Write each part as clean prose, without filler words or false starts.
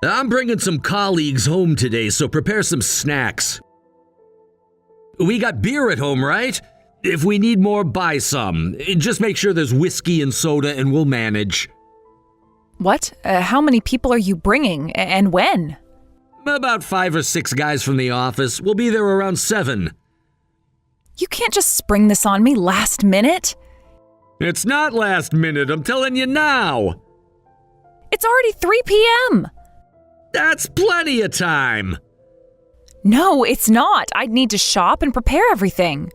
I'm bringing some colleagues home today, so prepare some snacks. We got beer at home, right? If we need more, buy some. Just make sure there's whiskey and soda and we'll manage. What? How many people are you bringing, and when? About 5 or 6 guys from the office. We'll be there around 7. You can't just spring this on me last minute. It's not last minute, I'm telling you now. It's already 3 p.m. That's plenty of time. No, it's not. I'd need to shop and prepare everything.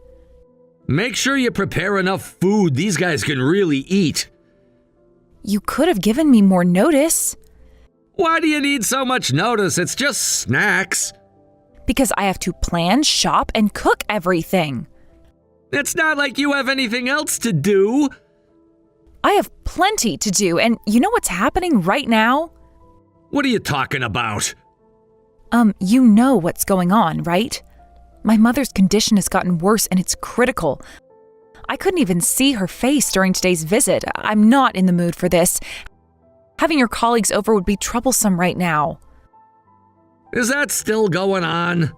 Make sure you prepare enough food. These guys can really eat. You could have given me more notice. Why do you need so much notice? It's just snacks. Because I have to plan, shop, and cook everything. It's not like you have anything else to do. I have plenty to do, and you know what's happening right now? What are you talking about? You know what's going on, right? My mother's condition has gotten worse and it's critical. I couldn't even see her face during today's visit. I'm not in the mood for this. Having your colleagues over would be troublesome right now. Is that still going on?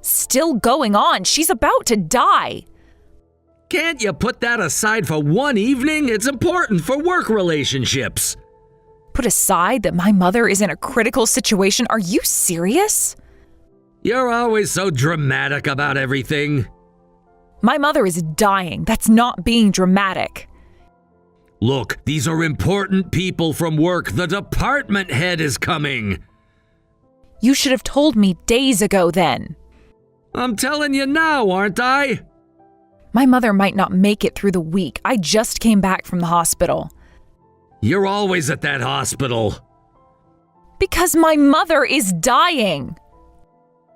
Still going on? She's about to die. Can't you put that aside for one evening? It's important for work relationships. Put aside that my mother is in a critical situation? Are you serious? You're always so dramatic about everything. My mother is dying. That's not being dramatic. Look, these are important people from work. The department head is coming. You should have told me days ago then. I'm telling you now, aren't I? My mother might not make it through the week. I just came back from the hospital. You're always at that hospital. Because my mother is dying.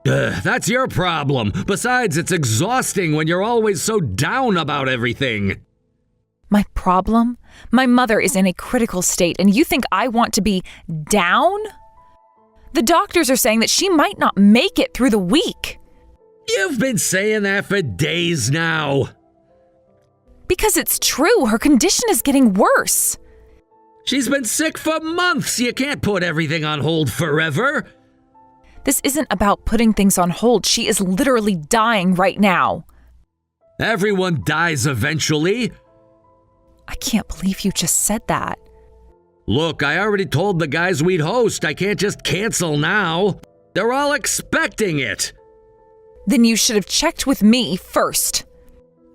That's your problem. Besides, it's exhausting when you're always so down about everything. My problem? My mother is in a critical state, and you think I want to be down? The doctors are saying that she might not make it through the week. You've been saying that for days now. Because it's true. Her condition is getting worse. She's been sick for months. You can't put everything on hold forever. This isn't about putting things on hold. She is literally dying right now. Everyone dies eventually. I can't believe you just said that. Look, I already told the guys we'd host. I can't just cancel now. They're all expecting it. Then you should have checked with me first.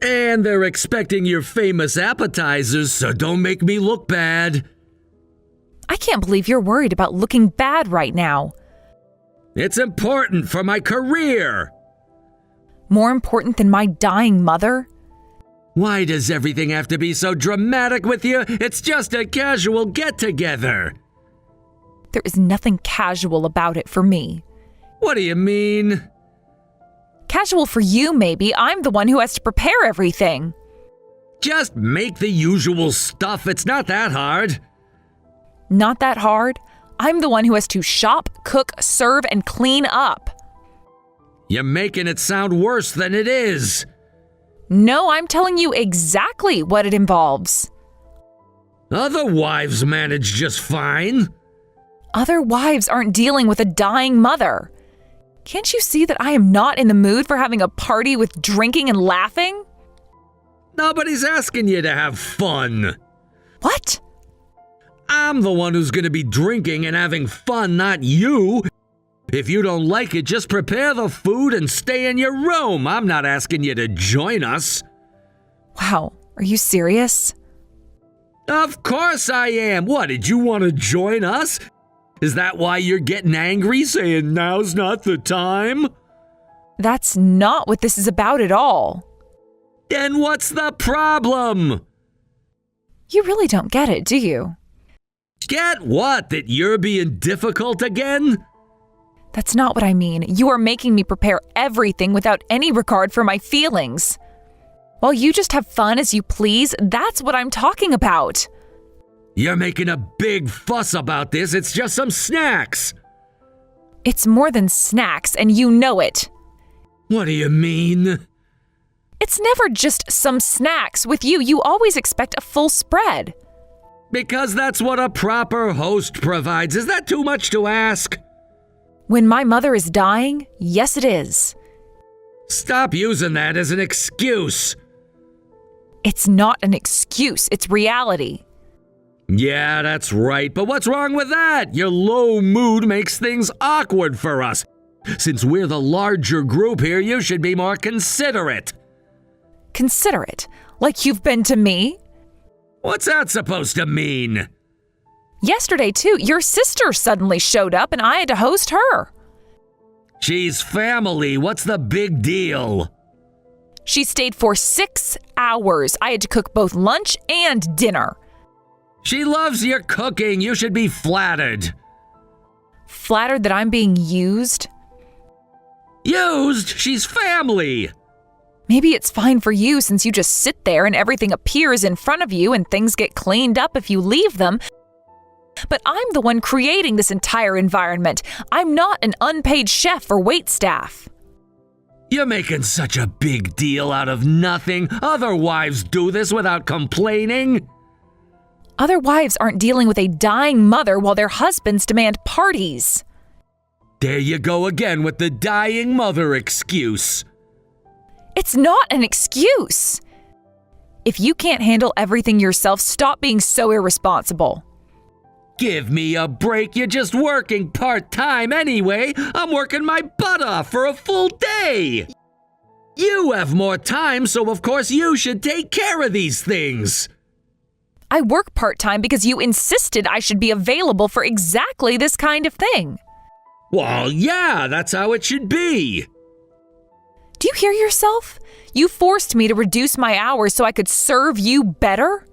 And they're expecting your famous appetizers, so don't make me look bad. I can't believe you're worried about looking bad right now. It's important for my career. More important than my dying mother? Why does everything have to be so dramatic with you? It's just a casual get-together. There is nothing casual about it for me. What do you mean? Casual for you, maybe. I'm the one who has to prepare everything. Just make the usual stuff. It's not that hard. Not that hard? I'm the one who has to shop, cook, serve, and clean up. You're making it sound worse than it is. No, I'm telling you exactly what it involves. Other wives manage just fine. Other wives aren't dealing with a dying mother. Can't you see that I am not in the mood for having a party with drinking and laughing? Nobody's asking you to have fun. What? I'm the one who's going to be drinking and having fun, not you. If you don't like it, just prepare the food and stay in your room. I'm not asking you to join us. Wow, are you serious? Of course I am. What, did you want to join us? Is that why you're getting angry, saying now's not the time? That's not what this is about at all. Then what's the problem? You really don't get it, do you? Get what? That you're being difficult again? That's not what I mean. You are making me prepare everything without any regard for my feelings. While you just have fun as you please, that's what I'm talking about. You're making a big fuss about this. It's just some snacks. It's more than snacks, and you know it. What do you mean? It's never just some snacks. With you, you always expect a full spread. Because that's what a proper host provides. Is that too much to ask? When my mother is dying, yes it is. Stop using that as an excuse. It's not an excuse, it's reality. Yeah, that's right. But what's wrong with that? Your low mood makes things awkward for us. Since we're the larger group here, you should be more considerate. Considerate? Like you've been to me? What's that supposed to mean? Yesterday, too, your sister suddenly showed up and I had to host her. She's family. What's the big deal? She stayed for 6 hours. I had to cook both lunch and dinner. She loves your cooking. You should be flattered. Flattered that I'm being used? Used? She's family. Maybe it's fine for you since you just sit there and everything appears in front of you and things get cleaned up if you leave them. But I'm the one creating this entire environment. I'm not an unpaid chef or waitstaff. You're making such a big deal out of nothing. Other wives do this without complaining. Other wives aren't dealing with a dying mother while their husbands demand parties. There you go again with the dying mother excuse. It's not an excuse. If you can't handle everything yourself, stop being so irresponsible. Give me a break. You're just working part-time anyway. I'm working my butt off for a full day. You have more time, so of course you should take care of these things. I work part-time because you insisted I should be available for exactly this kind of thing. Well, yeah, that's how it should be. Do you hear yourself? You forced me to reduce my hours so I could serve you better?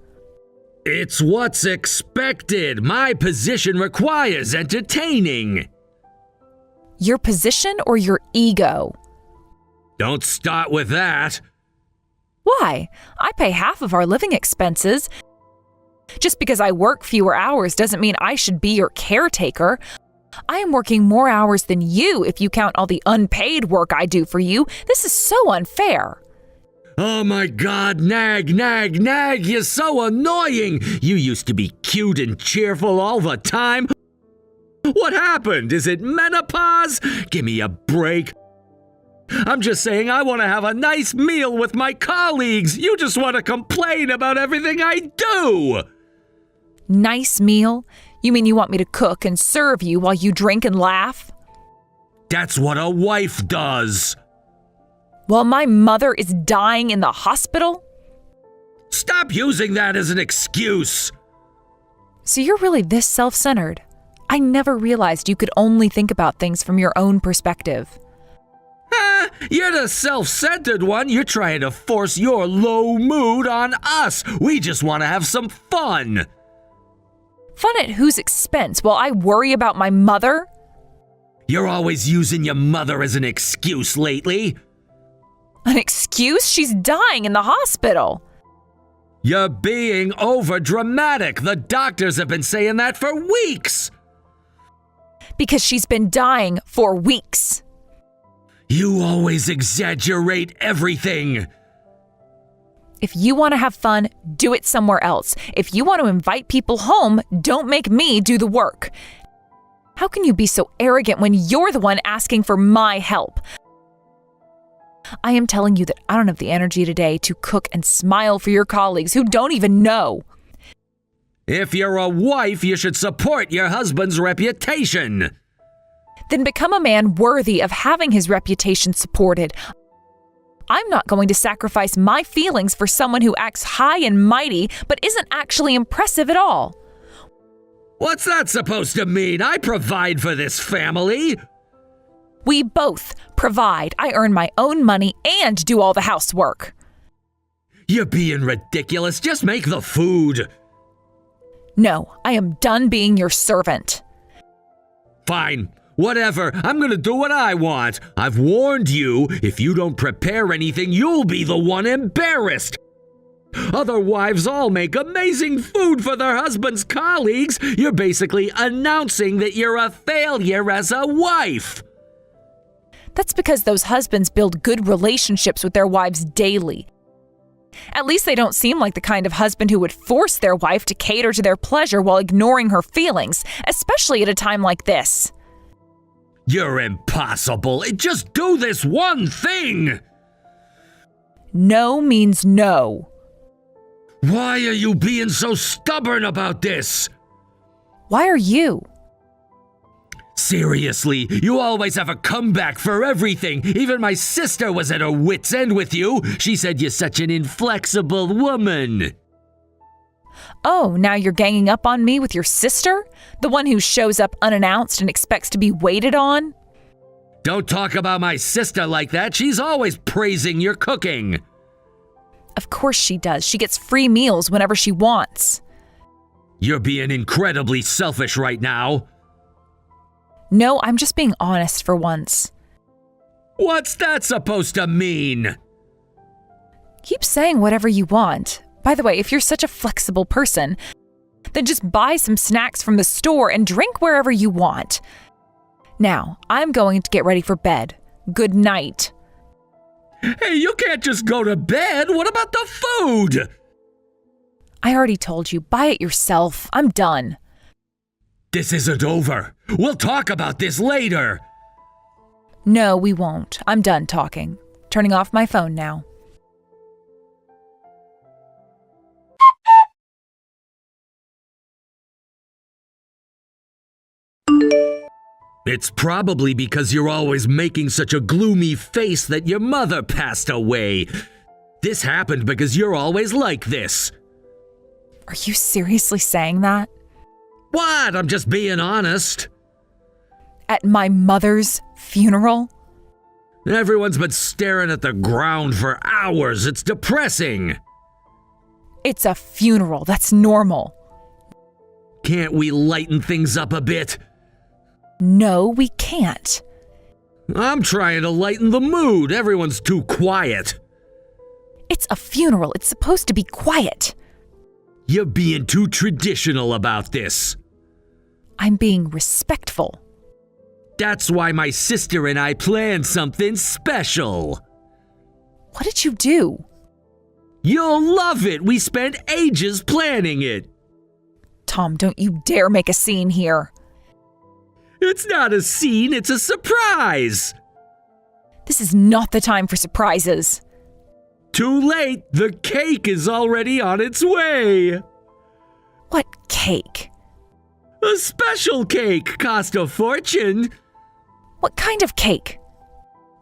It's what's expected. My position requires entertaining. Your position or your ego? Don't start with that. Why? I pay half of our living expenses. Just because I work fewer hours doesn't mean I should be your caretaker. I am working more hours than you if you count all the unpaid work I do for you. This is so unfair. Oh my God, nag, you're so annoying. You used to be cute and cheerful all the time. What happened? Is it menopause? Give me a break. I'm just saying I want to have a nice meal with my colleagues. You just want to complain about everything I do. Nice meal? You mean you want me to cook and serve you while you drink and laugh? That's what a wife does. While my mother is dying in the hospital? Stop using that as an excuse. So you're really this self-centered. I never realized you could only think about things from your own perspective. You're the self-centered one. You're trying to force your low mood on us. We just want to have some fun. Fun at whose expense while I worry about my mother? You're always using your mother as an excuse lately. An excuse? She's dying in the hospital. You're being over-dramatic. The doctors have been saying that for weeks. Because she's been dying for weeks. You always exaggerate everything. If you want to have fun, do it somewhere else. If you want to invite people home, don't make me do the work. How can you be so arrogant when you're the one asking for my help? I am telling you that I don't have the energy today to cook and smile for your colleagues who don't even know. If you're a wife, you should support your husband's reputation. Then become a man worthy of having his reputation supported. I'm not going to sacrifice my feelings for someone who acts high and mighty but isn't actually impressive at all. What's that supposed to mean? I provide for this family. We both provide. I earn my own money and do all the housework. You're being ridiculous. Just make the food. No, I am done being your servant. Fine. Whatever. I'm gonna do what I want. I've warned you. If you don't prepare anything, you'll be the one embarrassed. Other wives all make amazing food for their husbands' colleagues. You're basically announcing that you're a failure as a wife. That's because those husbands build good relationships with their wives daily. At least they don't seem like the kind of husband who would force their wife to cater to their pleasure while ignoring her feelings, especially at a time like this. You're impossible. Just do this one thing. No means no. Why are you being so stubborn about this? Why are you? Seriously, you always have a comeback for everything. Even my sister was at her wit's end with you. She said you're such an inflexible woman. Oh, now you're ganging up on me with your sister? The one who shows up unannounced and expects to be waited on? Don't talk about my sister like that. She's always praising your cooking. Of course she does. She gets free meals whenever she wants. You're being incredibly selfish right now. No, I'm just being honest for once. What's that supposed to mean? Keep saying whatever you want. By the way, if you're such a flexible person, then just buy some snacks from the store and drink wherever you want. Now, I'm going to get ready for bed. Good night. Hey, you can't just go to bed. What about the food? I already told you, buy it yourself. I'm done. This isn't over. We'll talk about this later. No, we won't. I'm done talking. Turning off my phone now. It's probably because you're always making such a gloomy face that your mother passed away. This happened because you're always like this. Are you seriously saying that? What? I'm just being honest. At my mother's funeral? Everyone's been staring at the ground for hours. It's depressing. It's a funeral. That's normal. Can't we lighten things up a bit? No, we can't. I'm trying to lighten the mood. Everyone's too quiet. It's a funeral. It's supposed to be quiet. You're being too traditional about this. I'm being respectful. That's why my sister and I planned something special. What did you do? You'll love it. We spent ages planning it. Tom, don't you dare make a scene here. It's not a scene, it's a surprise. This is not the time for surprises. Too late. The cake is already on its way. What cake? A special cake. Cost a fortune. What kind of cake?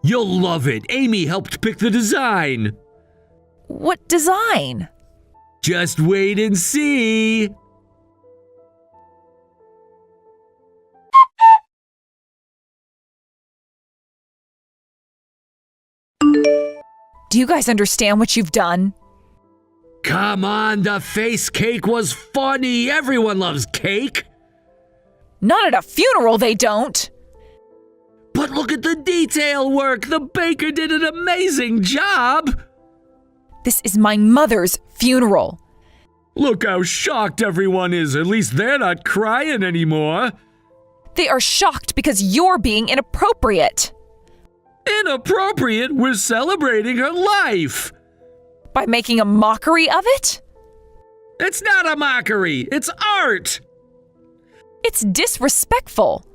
You'll love it. Amy helped pick the design. What design? Just wait and see. Do you guys understand what you've done? Come on, the face cake was funny. Everyone loves cake. Not at a funeral, they don't. But look at the detail work. The baker did an amazing job. This is my mother's funeral. Look how shocked everyone is. At least they're not crying anymore. They are shocked because you're being inappropriate. Inappropriate? We're celebrating her life. By making a mockery of it? It's not a mockery. It's art. It's disrespectful.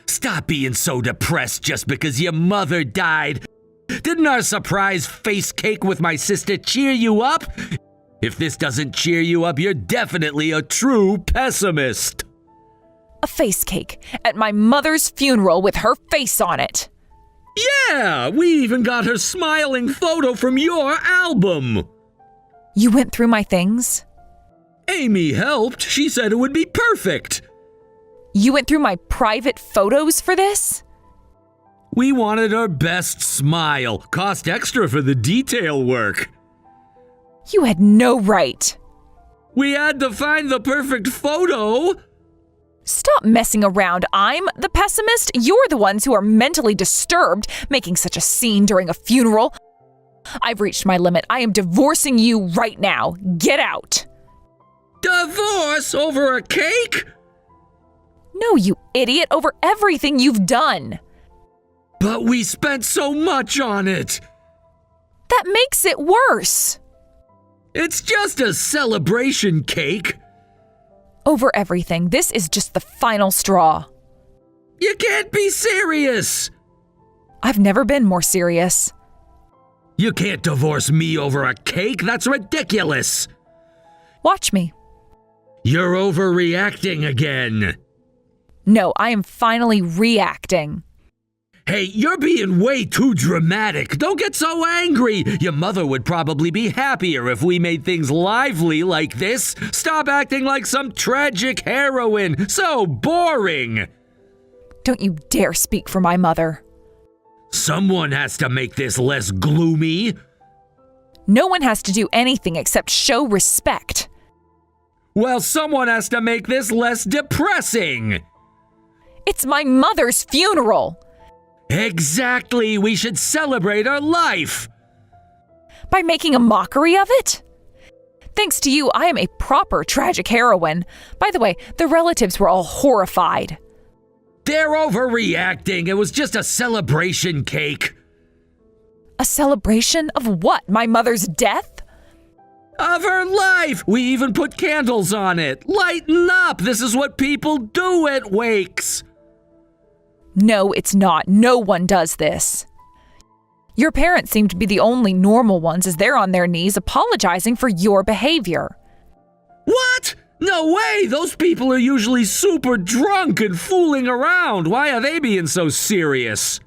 Stop being so depressed just because your mother died. Didn't our surprise face cake with my sister cheer you up? If this doesn't cheer you up, you're definitely a true pessimist. A face cake at my mother's funeral with her face on it. Yeah, we even got her smiling photo from your album. You went through my things? Amy helped. She said it would be perfect. You went through my private photos for this? We wanted her best smile. Cost extra for the detail work. You had no right. We had to find the perfect photo. Stop messing around. I'm the pessimist. You're the ones who are mentally disturbed, making such a scene during a funeral. I've reached my limit. I am divorcing you right now. Get out. Divorce over a cake? No, you idiot, over everything you've done. But we spent so much on it. That makes it worse. It's just a celebration cake. Over everything, this is just the final straw. You can't be serious. I've never been more serious. You can't divorce me over a cake. That's ridiculous. Watch me. You're overreacting again. No, I am finally reacting. Hey, you're being way too dramatic. Don't get so angry. Your mother would probably be happier if we made things lively like this. Stop acting like some tragic heroine. So boring. Don't you dare speak for my mother. Someone has to make this less gloomy. No one has to do anything except show respect. Well, someone has to make this less depressing. It's my mother's funeral. Exactly. We should celebrate her life. By making a mockery of it? Thanks to you, I am a proper tragic heroine. By the way, the relatives were all horrified. They're overreacting. It was just a celebration cake. A celebration of what? My mother's death? Of her life! We even put candles on it. Lighten up! This is what people do at wakes. No, it's not. No one does this. Your parents seem to be the only normal ones as they're on their knees apologizing for your behavior. What? No way! Those people are usually super drunk and fooling around. Why are they being so serious?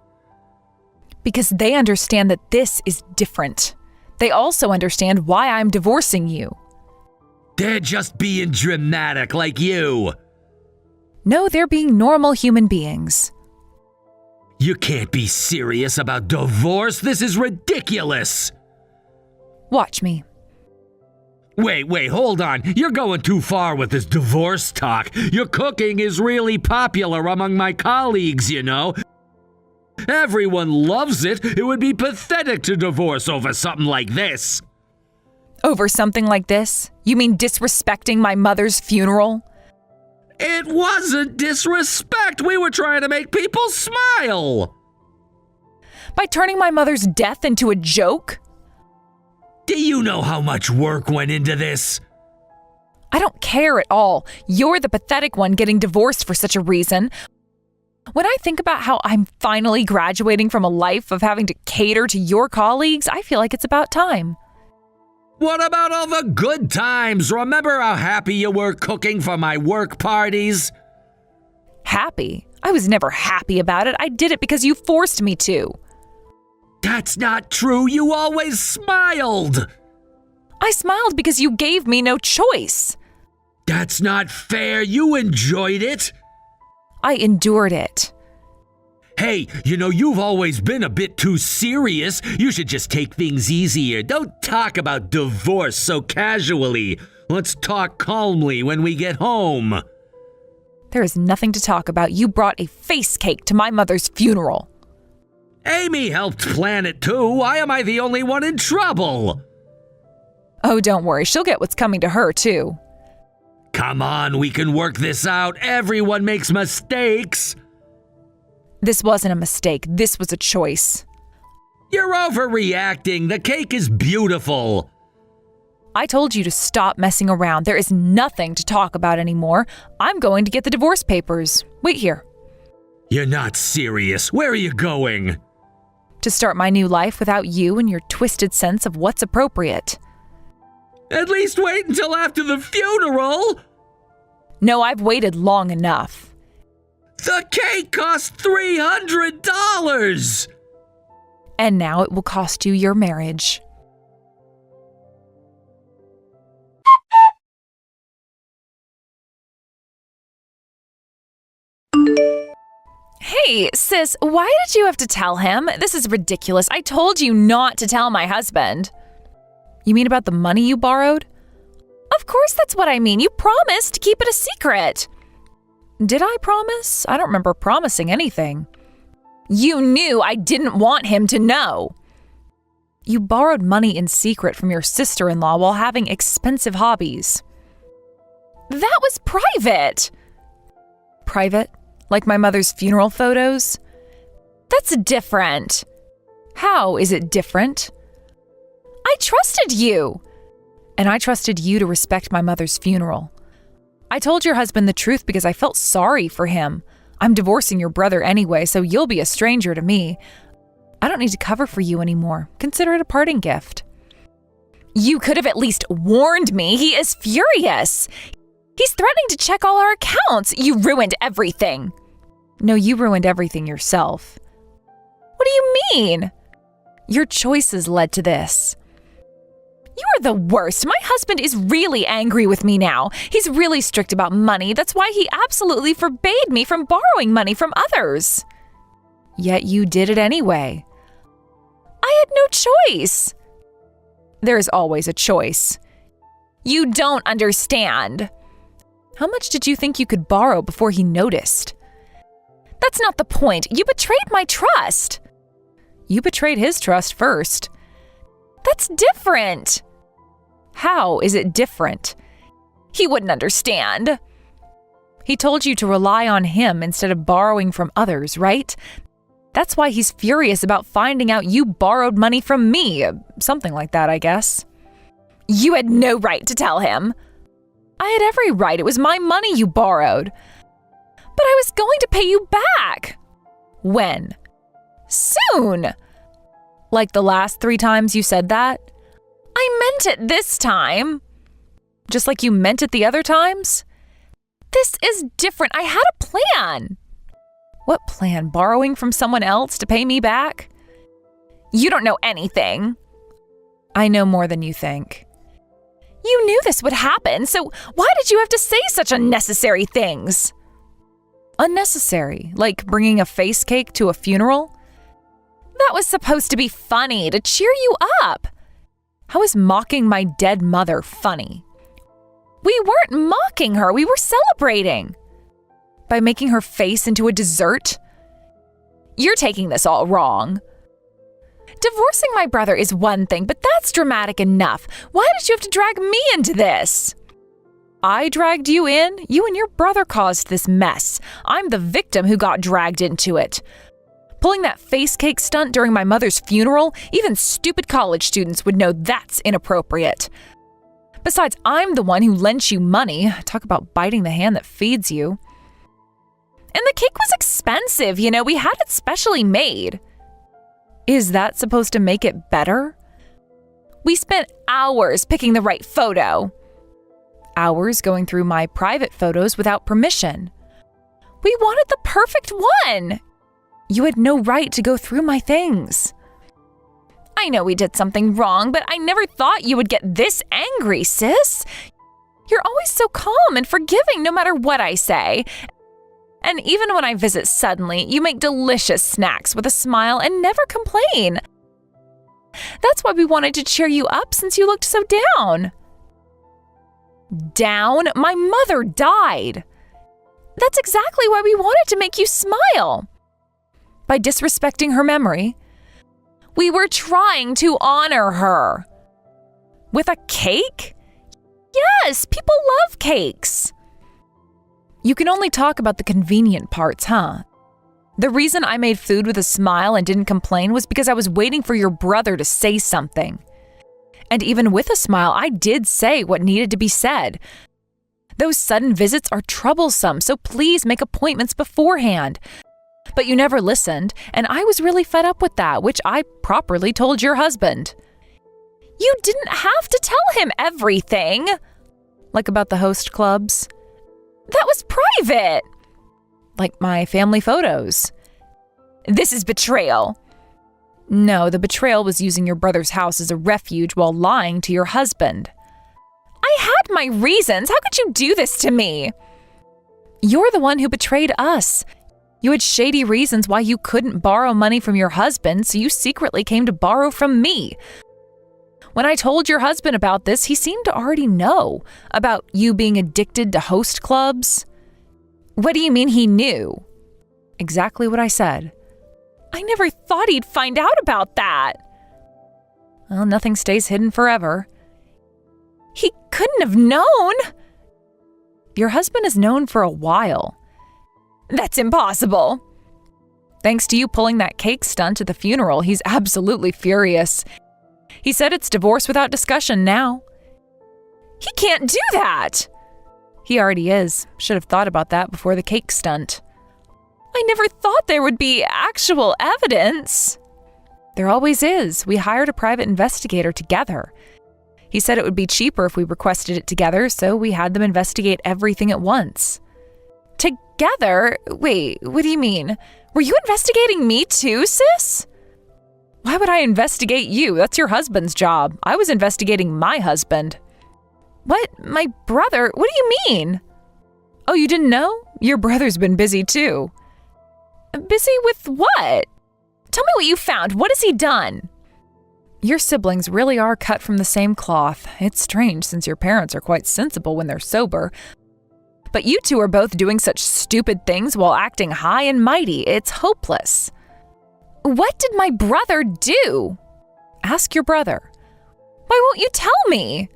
Because they understand that this is different. They also understand why I'm divorcing you. They're just being dramatic like you. No, they're being normal human beings. You can't be serious about divorce. This is ridiculous. Watch me. Wait, hold on. You're going too far with this divorce talk. Your cooking is really popular among my colleagues, you know. Everyone loves it. It would be pathetic to divorce over something like this. Over something like this? You mean disrespecting my mother's funeral? It wasn't disrespect. We were trying to make people smile. By turning my mother's death into a joke? Do you know how much work went into this? I don't care at all. You're the pathetic one getting divorced for such a reason. When I think about how I'm finally graduating from a life of having to cater to your colleagues, I feel like it's about time. What about all the good times? Remember how happy you were cooking for my work parties? Happy? I was never happy about it. I did it because you forced me to. That's not true. You always smiled. I smiled because you gave me no choice. That's not fair. You enjoyed it. I endured it. Hey, you know, you've always been a bit too serious. You should just take things easier. Don't talk about divorce so casually. Let's talk calmly when we get home. There is nothing to talk about. You brought a face cake to my mother's funeral. Amy helped plan it too. Why am I the only one in trouble? Oh, don't worry. She'll get what's coming to her, too. Come on, we can work this out. Everyone makes mistakes. This wasn't a mistake. This was a choice. You're overreacting. The cake is beautiful. I told you to stop messing around. There is nothing to talk about anymore. I'm going to get the divorce papers. Wait here. You're not serious. Where are you going? To start my new life without you and your twisted sense of what's appropriate. At least wait until after the funeral. No, I've waited long enough. The cake cost $300. And now it will cost you your marriage. Hey, sis, why did you have to tell him? This is ridiculous. I told you not to tell my husband. You mean about the money you borrowed? Of course that's what I mean. You promised to keep it a secret. Did I promise? I don't remember promising anything. You knew I didn't want him to know. You borrowed money in secret from your sister-in-law while having expensive hobbies. That was private. Private? Like my mother's funeral photos? That's different. How is it different? I trusted you. And I trusted you to respect my mother's funeral. I told your husband the truth because I felt sorry for him. I'm divorcing your brother anyway, so you'll be a stranger to me. I don't need to cover for you anymore. Consider it a parting gift. You could have at least warned me. He is furious. He's threatening to check all our accounts. You ruined everything. No, you ruined everything yourself. What do you mean? Your choices led to this. You are the worst. My husband is really angry with me now. He's really strict about money. That's why he absolutely forbade me from borrowing money from others. Yet you did it anyway. I had no choice. There's always a choice. You don't understand. How much did you think you could borrow before he noticed? That's not the point. You betrayed my trust. You betrayed his trust first. That's different. How is it different? He wouldn't understand. He told you to rely on him instead of borrowing from others, right? That's why he's furious about finding out you borrowed money from me. Something like that, I guess. You had no right to tell him. I had every right. It was my money you borrowed. But I was going to pay you back. When? Soon. Like the last 3 times you said that? I meant it this time. Just like you meant it the other times? This is different. I had a plan. What plan? Borrowing from someone else to pay me back? You don't know anything. I know more than you think. You knew this would happen, so why did you have to say such unnecessary things? Unnecessary? Like bringing a face cake to a funeral? That was supposed to be funny, to cheer you up. How is mocking my dead mother funny? We weren't mocking her, we were celebrating. By making her face into a dessert? You're taking this all wrong. Divorcing my brother is one thing, but that's dramatic enough. Why did you have to drag me into this? I dragged you in? You and your brother caused this mess. I'm the victim who got dragged into it. Pulling that face cake stunt during my mother's funeral, even stupid college students would know that's inappropriate. Besides, I'm the one who lent you money. Talk about biting the hand that feeds you. And the cake was expensive, we had it specially made. Is that supposed to make it better? We spent hours picking the right photo. Hours going through my private photos without permission. We wanted the perfect one. You had no right to go through my things. I know we did something wrong, but I never thought you would get this angry, sis. You're always so calm and forgiving no matter what I say. And even when I visit suddenly, you make delicious snacks with a smile and never complain. That's why we wanted to cheer you up since you looked so down. Down? My mother died. That's exactly why we wanted to make you smile. By disrespecting her memory, we were trying to honor her. With a cake? Yes, people love cakes. You can only talk about the convenient parts, huh? The reason I made food with a smile and didn't complain was because I was waiting for your brother to say something. And even with a smile, I did say what needed to be said. Those sudden visits are troublesome, so please make appointments beforehand. But you never listened, and I was really fed up with that, which I properly told your husband. You didn't have to tell him everything. Like about the host clubs. That was private. Like my family photos. This is betrayal. No, the betrayal was using your brother's house as a refuge while lying to your husband. I had my reasons. How could you do this to me? You're the one who betrayed us. You had shady reasons why you couldn't borrow money from your husband, so you secretly came to borrow from me. When I told your husband about this, he seemed to already know about you being addicted to host clubs. What do you mean he knew? Exactly what I said. I never thought he'd find out about that. Well, nothing stays hidden forever. He couldn't have known. Your husband is known for a while. That's impossible. Thanks to you pulling that cake stunt at the funeral, he's absolutely furious. He said it's divorce without discussion now. He can't do that! He already is. Should have thought about that before the cake stunt. I never thought there would be actual evidence. There always is. We hired a private investigator together. He said it would be cheaper if we requested it together, so we had them investigate everything at once. Together? Wait, what do you mean? Were you investigating me too, sis? Why would I investigate you? That's your husband's job. I was investigating my husband. What? My brother? What do you mean? Oh, you didn't know? Your brother's been busy too. Busy with what? Tell me what you found. What has he done? Your siblings really are cut from the same cloth. It's strange since your parents are quite sensible when they're sober. But you two are both doing such stupid things while acting high and mighty. It's hopeless. What did my brother do? Ask your brother. Why won't you tell me?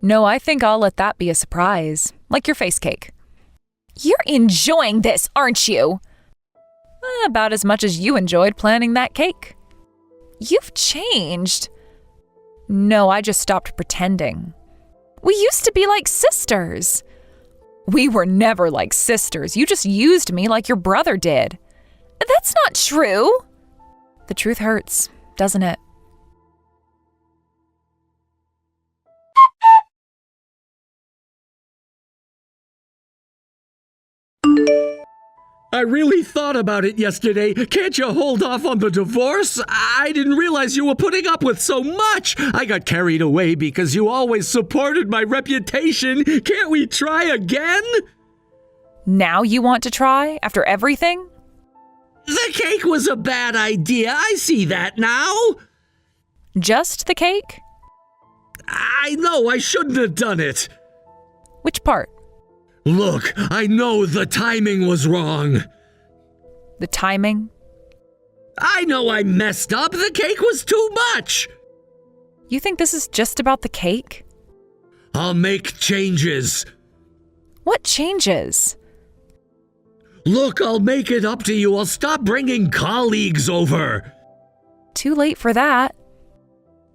No, I think I'll let that be a surprise, like your face cake. You're enjoying this, aren't you? About as much as you enjoyed planning that cake. You've changed. No, I just stopped pretending. We used to be like sisters. We were never like sisters. You just used me like your brother did. That's not true. The truth hurts, doesn't it? I really thought about it yesterday. Can't you hold off on the divorce? I didn't realize you were putting up with so much. I got carried away because you always supported my reputation. Can't we try again? Now you want to try, after everything? The cake was a bad idea. I see that now. Just the cake? I know I shouldn't have done it. Which part? Look, I know the timing was wrong. The timing? I know I messed up. The cake was too much. You think this is just about the cake? I'll make changes. What changes? Look, I'll make it up to you. I'll stop bringing colleagues over. Too late for that.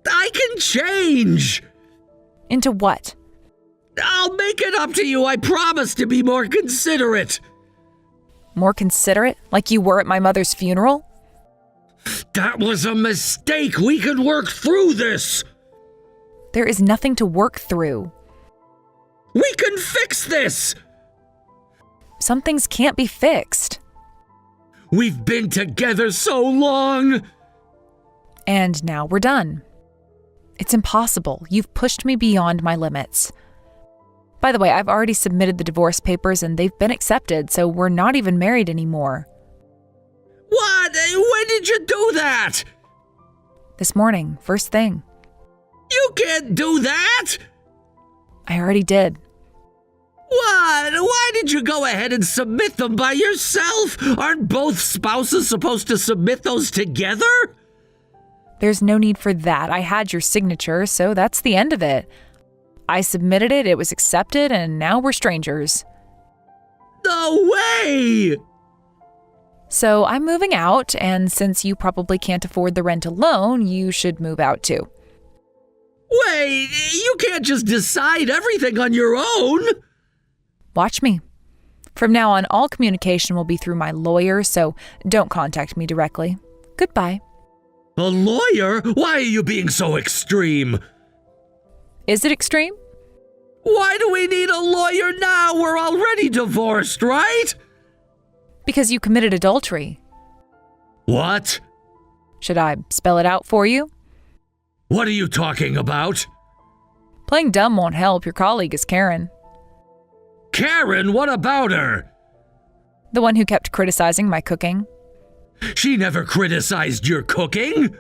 I can change. Into what? I'll make it up to you. I promise to be more considerate. More considerate? Like you were at my mother's funeral? That was a mistake. We can work through this. There is nothing to work through. We can fix this. Some things can't be fixed. We've been together so long. And now we're done. It's impossible. You've pushed me beyond my limits. By the way, I've already submitted the divorce papers and they've been accepted, so we're not even married anymore. What? When did you do that? This morning, first thing. You can't do that. I already did. What? Why did you go ahead and submit them by yourself? Aren't both spouses supposed to submit those together? There's no need for that. I had your signature, so that's the end of it. I submitted it, it was accepted, and now we're strangers. No way! So I'm moving out, and since you probably can't afford the rent alone, you should move out too. Wait, you can't just decide everything on your own. Watch me. From now on, all communication will be through my lawyer, so don't contact me directly. Goodbye. A lawyer? Why are you being so extreme? Is it extreme? Why do we need a lawyer now? We're already divorced, right? Because you committed adultery. What? Should I spell it out for you? What are you talking about? Playing dumb won't help. Your colleague is Karen. Karen, what about her? The one who kept criticizing my cooking. She never criticized your cooking.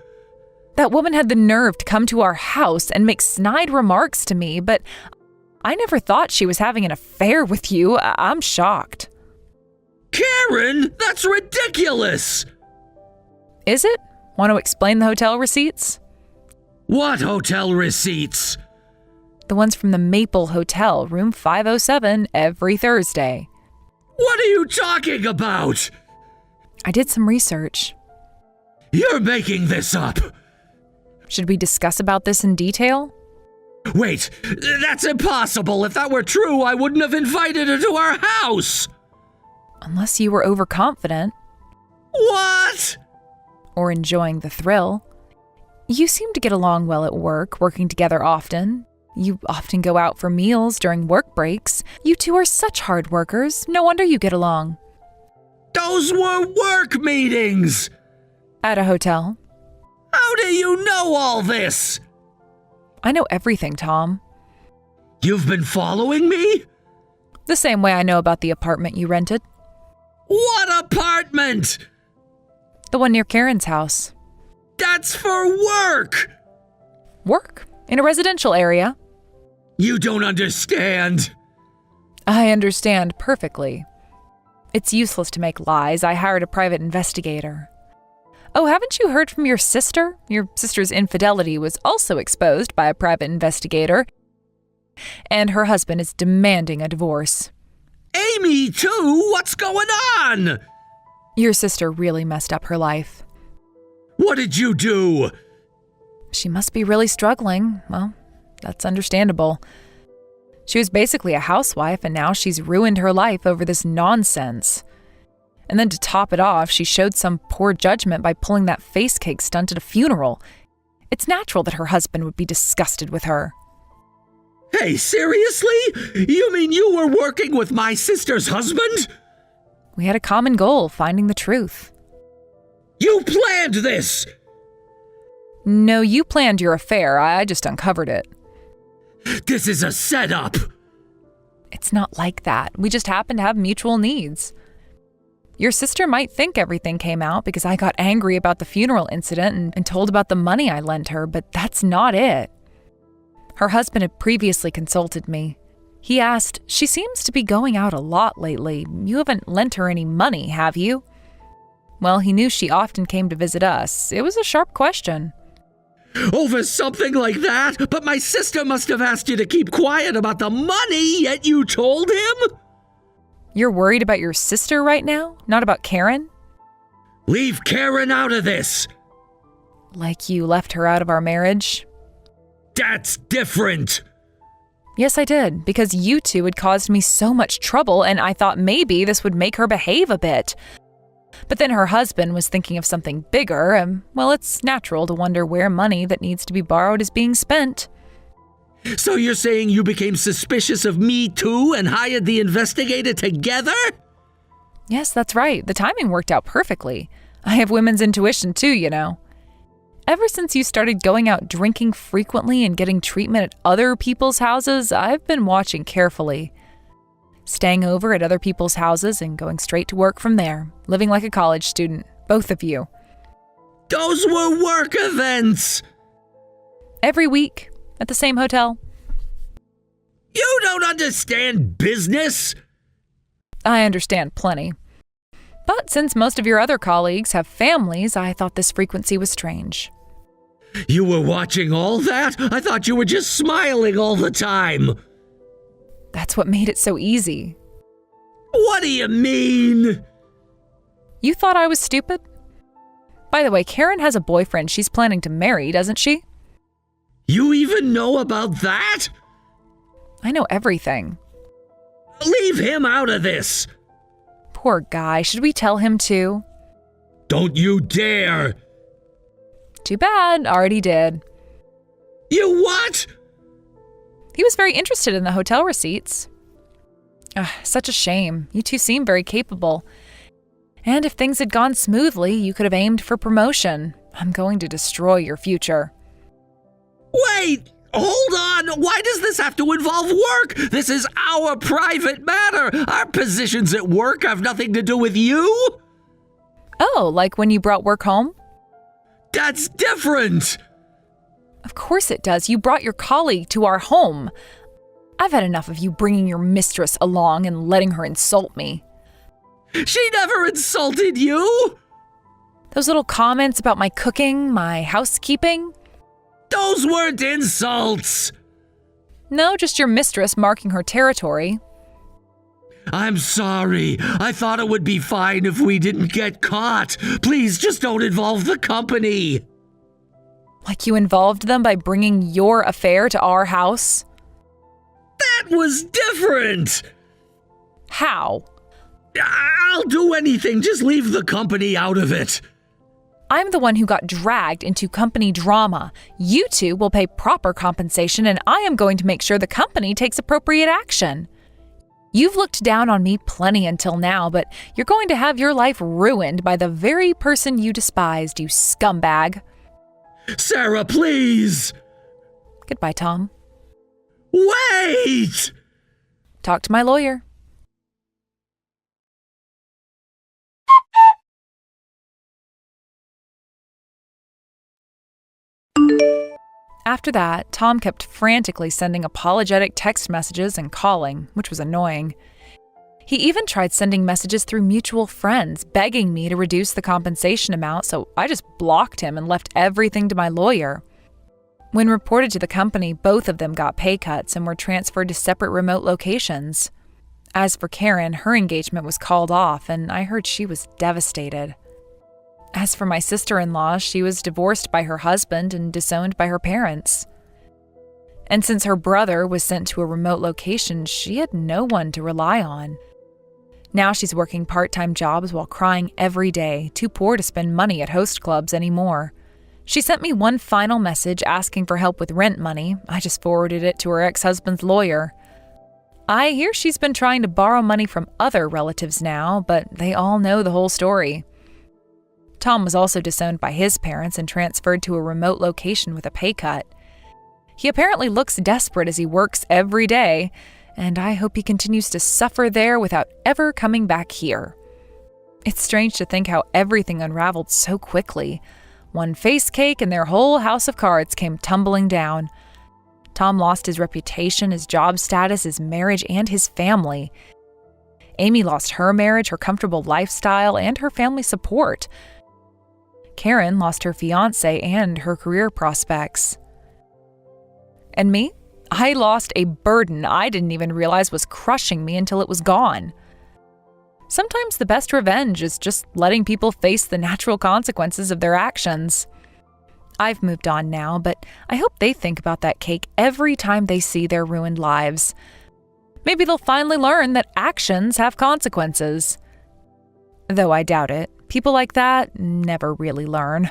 That woman had the nerve to come to our house and make snide remarks to me, but I never thought she was having an affair with you. I'm shocked. Karen, that's ridiculous! Is it? Want to explain the hotel receipts? What hotel receipts? The ones from the Maple Hotel, room 507, every Thursday. What are you talking about? I did some research. You're making this up. Should we discuss about this in detail? Wait, that's impossible. If that were true, I wouldn't have invited her to our house. Unless you were overconfident What? or enjoying the thrill. You seem to get along well at work, working together often. You often go out for meals during work breaks. You two are such hard workers. No wonder you get along. Those were work meetings. At a hotel. How do you know all this? I know everything, Tom. You've been following me? The same way I know about the apartment you rented. What apartment? The one near Karen's house. That's for work. Work? In a residential area. You don't understand. I understand perfectly. It's useless to make lies. I hired a private investigator. Oh, haven't you heard from your sister? Your sister's infidelity was also exposed by a private investigator, and her husband is demanding a divorce. Amy, too? What's going on? Your sister really messed up her life. What did you do? She must be really struggling. Well, that's understandable. She was basically a housewife, and now she's ruined her life over this nonsense. And then to top it off, she showed some poor judgment by pulling that face cake stunt at a funeral. It's natural that her husband would be disgusted with her. Hey, seriously? You mean you were working with my sister's husband? We had a common goal, finding the truth. You planned this! No, you planned your affair. I just uncovered it. This is a setup! It's not like that. We just happen to have mutual needs. Your sister might think everything came out because I got angry about the funeral incident and told about the money I lent her, but that's not it. Her husband had previously consulted me. He asked, "She seems to be going out a lot lately. You haven't lent her any money, have you?" Well, he knew she often came to visit us. It was a sharp question. Over something like that? But my sister must have asked you to keep quiet about the money, yet you told him? You're worried about your sister right now, not about Karen? Leave Karen out of this! Like you left her out of our marriage? That's different! Yes, I did, because you two had caused me so much trouble, and I thought maybe this would make her behave a bit. But then her husband was thinking of something bigger, and, well, it's natural to wonder where money that needs to be borrowed is being spent. So you're saying you became suspicious of me too and hired the investigator together? Yes, that's right. The timing worked out perfectly. I have women's intuition too, you know. Ever since you started going out drinking frequently and getting treatment at other people's houses, I've been watching carefully. Staying over at other people's houses and going straight to work from there, living like a college student, both of you. Those were work events! Every week, at the same hotel. You don't understand business! I understand plenty. But since most of your other colleagues have families, I thought this frequency was strange. You were watching all that? I thought you were just smiling all the time. That's what made it so easy. What do you mean? You thought I was stupid? By the way, Karen has a boyfriend she's planning to marry, doesn't she? You even know about that? I know everything. Leave him out of this. Poor guy. Should we tell him too? Don't you dare. Too bad. Already did. You what? He was very interested in the hotel receipts. Such a shame. You two seem very capable. And if things had gone smoothly, you could have aimed for promotion. I'm going to destroy your future. Wait! Hold on! Why does this have to involve work? This is our private matter! Our positions at work have nothing to do with you! Oh, like when you brought work home? That's different! Of course it does. You brought your colleague to our home. I've had enough of you bringing your mistress along and letting her insult me. She never insulted you! Those little comments about my cooking, my housekeeping? Those weren't insults! No, just your mistress marking her territory. I'm sorry. I thought it would be fine if we didn't get caught. Please just don't involve the company. Like you involved them by bringing your affair to our house? That was different! How? I'll do anything, just leave the company out of it. I'm the one who got dragged into company drama. You two will pay proper compensation, and I am going to make sure the company takes appropriate action. You've looked down on me plenty until now, but you're going to have your life ruined by the very person you despised, you scumbag. Sarah, please! Goodbye, Tom. Wait! Talk to my lawyer. After that, Tom kept frantically sending apologetic text messages and calling, which was annoying. He even tried sending messages through mutual friends, begging me to reduce the compensation amount, so I just blocked him and left everything to my lawyer. When reported to the company, both of them got pay cuts and were transferred to separate remote locations. As for Karen, her engagement was called off, and I heard she was devastated. As for my sister-in-law, she was divorced by her husband and disowned by her parents. And since her brother was sent to a remote location, she had no one to rely on. Now she's working part-time jobs while crying every day, too poor to spend money at host clubs anymore. She sent me one final message asking for help with rent money. I just forwarded it to her ex-husband's lawyer. I hear she's been trying to borrow money from other relatives now, but they all know the whole story. Tom was also disowned by his parents and transferred to a remote location with a pay cut. He apparently looks desperate as he works every day, and I hope he continues to suffer there without ever coming back here. It's strange to think how everything unraveled so quickly. One face cake and their whole house of cards came tumbling down. Tom lost his reputation, his job status, his marriage, and his family. Amy lost her marriage, her comfortable lifestyle, and her family support. Karen lost her fiancé and her career prospects. And me? I lost a burden I didn't even realize was crushing me until it was gone. Sometimes the best revenge is just letting people face the natural consequences of their actions. I've moved on now, but I hope they think about that cake every time they see their ruined lives. Maybe they'll finally learn that actions have consequences. Though I doubt it. People like that never really learn.